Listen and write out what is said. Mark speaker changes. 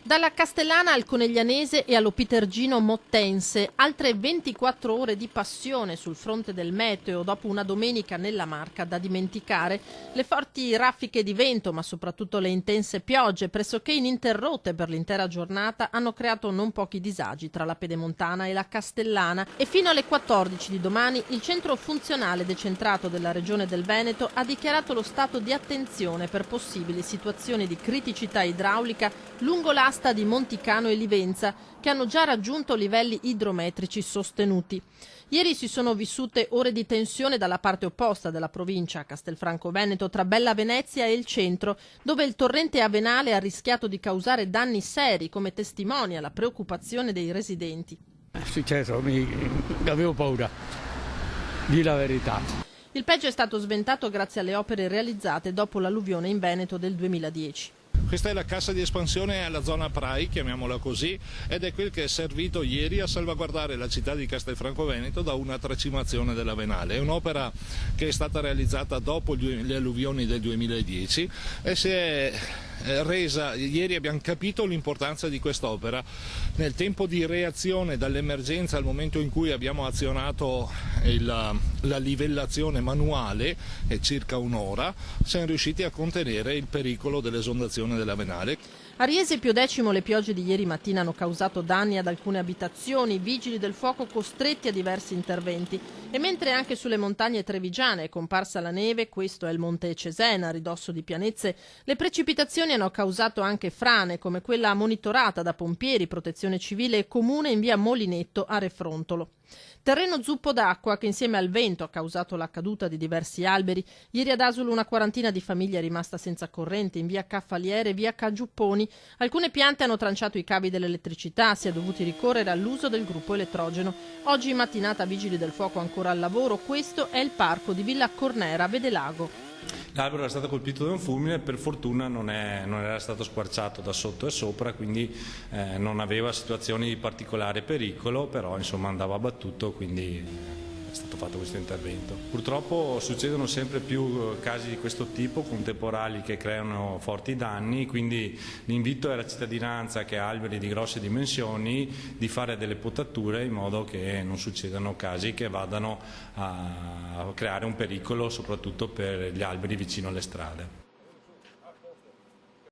Speaker 1: Dalla Castellana al Coneglianese e all'Opitergino Mottense, altre 24 ore di passione sul fronte del meteo dopo una domenica nella Marca da dimenticare. Le forti raffiche di vento, ma soprattutto le intense piogge pressoché ininterrotte per l'intera giornata, hanno creato non pochi disagi tra la Pedemontana e la Castellana e fino alle 14 di domani il centro funzionale decentrato della Regione del Veneto ha dichiarato lo stato di attenzione per possibili situazioni di criticità idraulica lungo l'asta di Monticano e Livenza, che hanno già raggiunto livelli idrometrici sostenuti. Ieri si sono vissute ore di tensione dalla parte opposta della provincia, Castelfranco Veneto, tra Bella Venezia e il centro, dove il torrente Avenale ha rischiato di causare danni seri, come testimonia la preoccupazione dei residenti.
Speaker 2: È successo, avevo paura, di la verità.
Speaker 1: Il peggio è stato sventato grazie alle opere realizzate dopo l'alluvione in Veneto del 2010.
Speaker 3: Questa è la cassa di espansione alla zona Prai, chiamiamola così, ed è quel che è servito ieri a salvaguardare la città di Castelfranco Veneto da una tracimazione dell'Avenale. È un'opera che è stata realizzata dopo le alluvioni del 2010 e si è resa, ieri abbiamo capito l'importanza di quest'opera. Nel tempo di reazione dall'emergenza al momento in cui abbiamo azionato la livellazione manuale, è circa un'ora, siamo riusciti a contenere il pericolo dell'esondazione dell'Avenale.
Speaker 1: A Riese e Piodecimo le piogge di ieri mattina hanno causato danni ad alcune abitazioni, vigili del fuoco costretti a diversi interventi. E mentre anche sulle montagne trevigiane è comparsa la neve, questo è il Monte Cesena, a ridosso di Pianezze, le precipitazioni hanno causato anche frane, come quella monitorata da pompieri, protezione civile e comune in via Molinetto a Refrontolo. Terreno zuppo d'acqua che insieme al vento ha causato la caduta di diversi alberi. Ieri ad Asolo una quarantina di famiglie è rimasta senza corrente in via Caffaliere e via Cagiupponi. Alcune piante hanno tranciato i cavi dell'elettricità, si è dovuti ricorrere all'uso del gruppo elettrogeno. Oggi in mattinata vigili del fuoco ancora al lavoro, questo è il parco di Villa Cornera Vedelago.
Speaker 4: L'albero era stato colpito da un fulmine, per fortuna non era stato squarciato da sotto e sopra, quindi non aveva situazioni di particolare pericolo, però insomma andava abbattuto, quindi è stato fatto questo intervento. Purtroppo succedono sempre più casi di questo tipo, con temporali che creano forti danni, quindi l'invito alla cittadinanza che ha alberi di grosse dimensioni di fare delle potature in modo che non succedano casi che vadano a creare un pericolo soprattutto per gli alberi vicino alle strade.